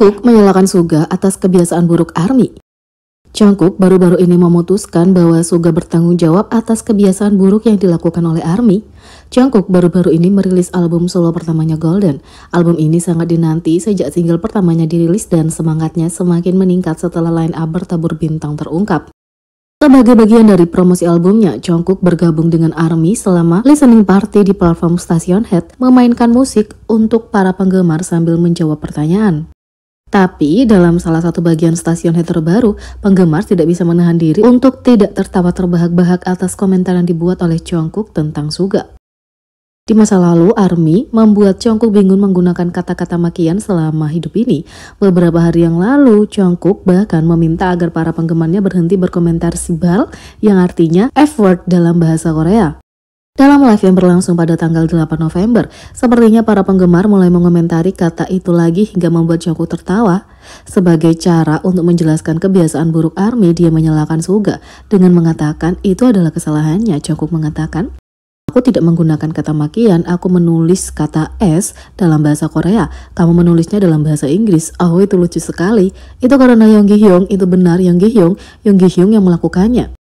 Jungkook menyalahkan Suga atas kebiasaan buruk ARMY. Jungkook baru-baru ini memutuskan bahwa Suga bertanggung jawab atas kebiasaan buruk yang dilakukan oleh ARMY. Jungkook baru-baru ini merilis album solo pertamanya Golden. Album ini sangat dinanti sejak single pertamanya dirilis dan semangatnya semakin meningkat setelah line up bertabur bintang terungkap. Sebagai bagian dari promosi albumnya, Jungkook bergabung dengan ARMY selama listening party di platform stasiun Head, memainkan musik untuk para penggemar sambil menjawab pertanyaan. Tapi dalam salah satu bagian stasiun Head terbaru, penggemar tidak bisa menahan diri untuk tidak tertawa terbahak-bahak atas komentar yang dibuat oleh Jungkook tentang Suga. Di masa lalu, ARMY membuat Jungkook bingung menggunakan kata-kata makian selama hidup ini. Beberapa hari yang lalu, Jungkook bahkan meminta agar para penggemarnya berhenti berkomentar sibal yang artinya F-word dalam bahasa Korea. Dalam live yang berlangsung pada tanggal 8 November, sepertinya para penggemar mulai mengomentari kata itu lagi hingga membuat Jungkook tertawa. Sebagai cara untuk menjelaskan kebiasaan buruk ARMY, dia menyalahkan Suga dengan mengatakan itu adalah kesalahannya. Jungkook mengatakan, "Aku tidak menggunakan kata makian, aku menulis kata S dalam bahasa Korea. Kamu menulisnya dalam bahasa Inggris. Oh, itu lucu sekali. Itu karena Young Gi-hyung, itu benar Young Gi-hyung yang melakukannya."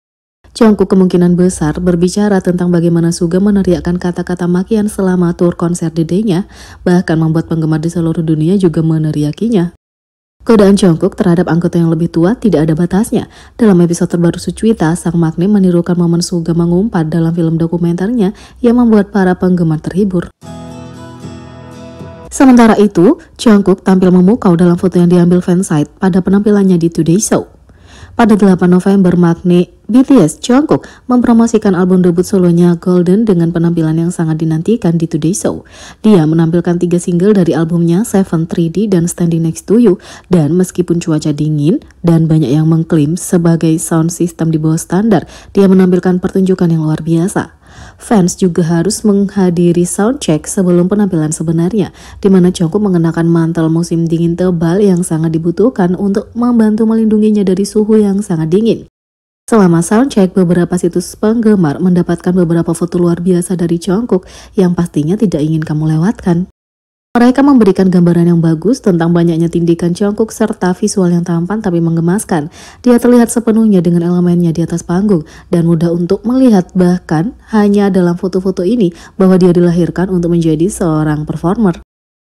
Jungkook kemungkinan besar berbicara tentang bagaimana Suga meneriakkan kata-kata makian selama tur konser dedenya, bahkan membuat penggemar di seluruh dunia juga meneriakinya. Godaan Jungkook terhadap anggota yang lebih tua tidak ada batasnya. Dalam episode terbaru Suchwita, sang makne menirukan momen Suga mengumpat dalam film dokumenternya yang membuat para penggemar terhibur. Sementara itu, Jungkook tampil memukau dalam foto yang diambil fansite pada penampilannya di Today Show. Pada 8 November, makne BTS Jungkook mempromosikan album debut solonya Golden dengan penampilan yang sangat dinantikan di Today Show. Dia menampilkan 3 single dari albumnya Seven, 3D, dan Standing Next to You. Dan meskipun cuaca dingin dan banyak yang mengklaim sebagai sound system di bawah standar, dia menampilkan pertunjukan yang luar biasa. Fans juga harus menghadiri soundcheck sebelum penampilan sebenarnya, di mana Jungkook mengenakan mantel musim dingin tebal yang sangat dibutuhkan untuk membantu melindunginya dari suhu yang sangat dingin. Selama soundcheck, beberapa situs penggemar mendapatkan beberapa foto luar biasa dari Jungkook yang pastinya tidak ingin kamu lewatkan. Mereka memberikan gambaran yang bagus tentang banyaknya tindikan Jungkook serta visual yang tampan tapi menggemaskan. Dia terlihat sepenuhnya dengan elemennya di atas panggung dan mudah untuk melihat, bahkan hanya dalam foto-foto ini, bahwa dia dilahirkan untuk menjadi seorang performer.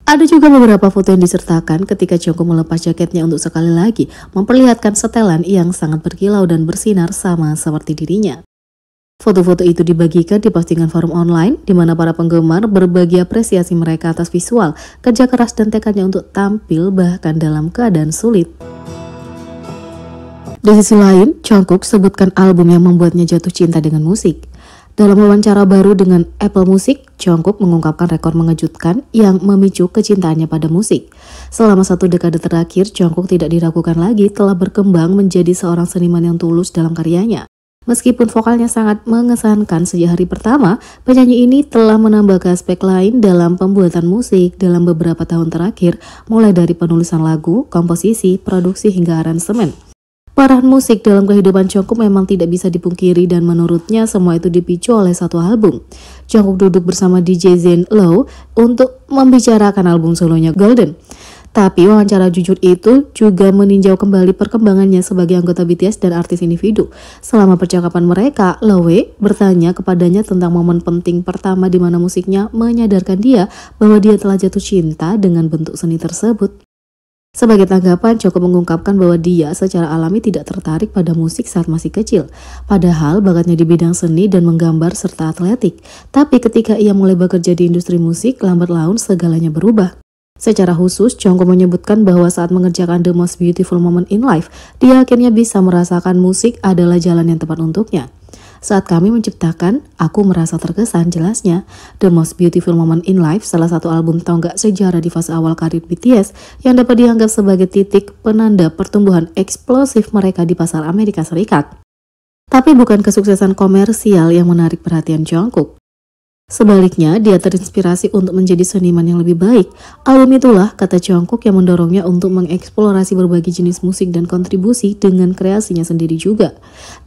Ada juga beberapa foto yang disertakan ketika Jungkook melepas jaketnya untuk sekali lagi memperlihatkan setelan yang sangat berkilau dan bersinar sama seperti dirinya. Foto-foto itu dibagikan di postingan forum online, di mana para penggemar berbagi apresiasi mereka atas visual, kerja keras dan tekadnya untuk tampil bahkan dalam keadaan sulit. Di sisi lain, Jungkook sebutkan album yang membuatnya jatuh cinta dengan musik. Dalam wawancara baru dengan Apple Music, Jungkook mengungkapkan rekor mengejutkan yang memicu kecintaannya pada musik. Selama 1 dekade terakhir, Jungkook tidak diragukan lagi telah berkembang menjadi seorang seniman yang tulus dalam karyanya. Meskipun vokalnya sangat mengesankan sejak hari pertama, penyanyi ini telah menambah aspek lain dalam pembuatan musik dalam beberapa tahun terakhir, mulai dari penulisan lagu, komposisi, produksi hingga aransemen. Peran musik dalam kehidupan Jungkook memang tidak bisa dipungkiri dan menurutnya semua itu dipicu oleh satu album. Jungkook duduk bersama DJ Zane Lowe untuk membicarakan album solonya Golden. Tapi wawancara jujur itu juga meninjau kembali perkembangannya sebagai anggota BTS dan artis individu. Selama percakapan mereka, Lowe bertanya kepadanya tentang momen penting pertama di mana musiknya menyadarkan dia bahwa dia telah jatuh cinta dengan bentuk seni tersebut. Sebagai tanggapan, Jungkook mengungkapkan bahwa dia secara alami tidak tertarik pada musik saat masih kecil. Padahal bakatnya di bidang seni dan menggambar serta atletik. Tapi ketika ia mulai bekerja di industri musik, lambat laun segalanya berubah. Secara khusus, Jungkook menyebutkan bahwa saat mengerjakan The Most Beautiful Moment in Life, dia akhirnya bisa merasakan musik adalah jalan yang tepat untuknya. Saat kami menciptakan, aku merasa terkesan, jelasnya. The Most Beautiful Moment in Life, salah satu album tonggak sejarah di fase awal karir BTS yang dapat dianggap sebagai titik penanda pertumbuhan eksplosif mereka di pasar Amerika Serikat. Tapi bukan kesuksesan komersial yang menarik perhatian Jungkook. Sebaliknya, dia terinspirasi untuk menjadi seniman yang lebih baik. Album itulah, kata Jungkook, yang mendorongnya untuk mengeksplorasi berbagai jenis musik dan kontribusi dengan kreasinya sendiri juga.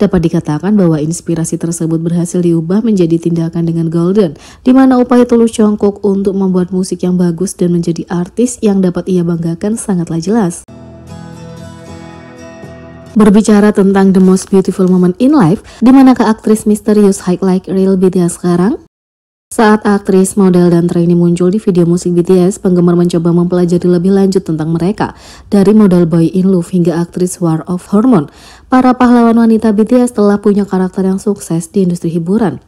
Dapat dikatakan bahwa inspirasi tersebut berhasil diubah menjadi tindakan dengan Golden, di mana upaya tulus Jungkook untuk membuat musik yang bagus dan menjadi artis yang dapat ia banggakan sangatlah jelas. Berbicara tentang the most beautiful moment in life, di manakah aktris misterius Hype Like Real BTS sekarang? Saat aktris, model, dan trainee muncul di video musik BTS, penggemar mencoba mempelajari lebih lanjut tentang mereka. Dari model Boy in Love hingga aktris War of Hormone, para pahlawan wanita BTS telah punya karakter yang sukses di industri hiburan.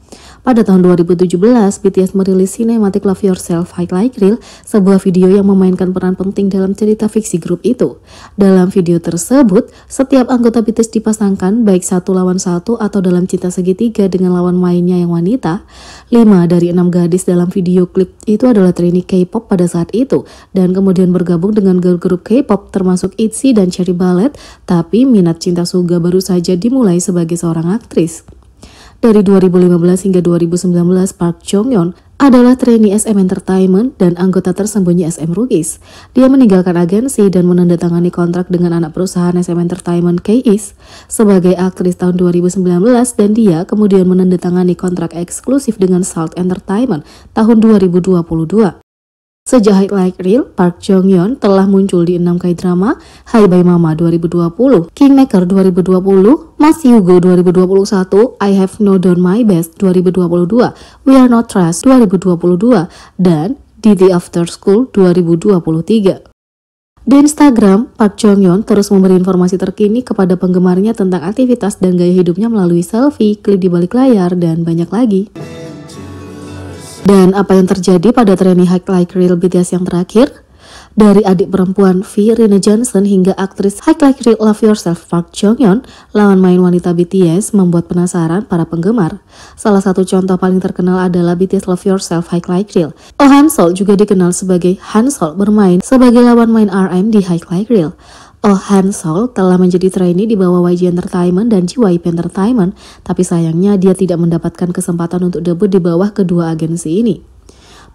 Pada tahun 2017, BTS merilis Cinematic Love Yourself Hype Like Real, sebuah video yang memainkan peran penting dalam cerita fiksi grup itu. Dalam video tersebut, setiap anggota BTS dipasangkan baik 1 lawan 1 atau dalam cinta segitiga dengan lawan mainnya yang wanita. 5 dari 6 gadis dalam video klip itu adalah trainee K-pop pada saat itu, dan kemudian bergabung dengan girl group K-pop termasuk ITZY dan Cherry Ballet, tapi minat cinta Suga baru saja dimulai sebagai seorang aktris. Dari 2015 hingga 2019, Park Jong-yeon adalah trainee SM Entertainment dan anggota tersembunyi SM Rookies. Dia meninggalkan agensi dan menandatangani kontrak dengan anak perusahaan SM Entertainment K-East sebagai aktris tahun 2019, dan dia kemudian menandatangani kontrak eksklusif dengan Salt Entertainment tahun 2022. Sejak Hype Like Real, Park Jong-yeon telah muncul di 6 K-drama: Hi Bye Mama 2020, Kingmaker 2020, Mas Hugo 2021, I Have No Done My Best 2022, We Are Not Trash 2022, dan DD After School 2023. Di Instagram, Park Jong-yeon terus memberi informasi terkini kepada penggemarnya tentang aktivitas dan gaya hidupnya melalui selfie, klip di balik layar, dan banyak lagi. Dan apa yang terjadi pada trainee Hype Like Real BTS yang terakhir? Dari adik perempuan V, Rina Johnson, hingga aktris Hype Like Real Love Yourself Park Jong-yeon, lawan main wanita BTS membuat penasaran para penggemar. Salah satu contoh paling terkenal adalah BTS Love Yourself Hype Like Real. Oh Han-sol juga dikenal sebagai Han-sol bermain sebagai lawan main RM di Hype Like Real. Oh Han-sol telah menjadi trainee di bawah YG Entertainment dan JYP Entertainment, tapi sayangnya dia tidak mendapatkan kesempatan untuk debut di bawah kedua agensi ini.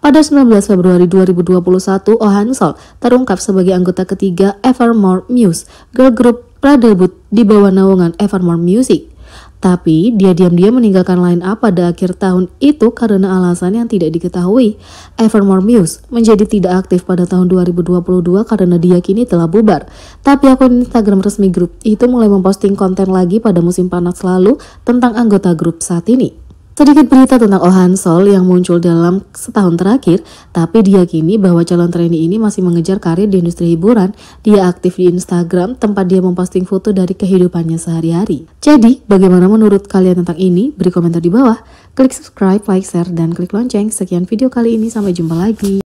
Pada 19 Februari 2021, Oh Han-sol terungkap sebagai anggota ketiga Evermore Muse, girl group pradebut di bawah naungan Evermore Music. Tapi dia diam-diam meninggalkan line up pada akhir tahun itu karena alasan yang tidak diketahui. Evermore Muse menjadi tidak aktif pada tahun 2022 karena dia kini telah bubar. Tapi akun Instagram resmi grup itu mulai memposting konten lagi pada musim panas lalu tentang anggota grup saat ini. Sedikit berita tentang Oh Han-sol yang muncul dalam setahun terakhir, tapi diyakini bahwa calon trainee ini masih mengejar karir di industri hiburan. Dia aktif di Instagram, tempat dia memposting foto dari kehidupannya sehari-hari. Jadi, bagaimana menurut kalian tentang ini? Beri komentar di bawah. Klik subscribe, like, share, dan klik lonceng. Sekian video kali ini, sampai jumpa lagi.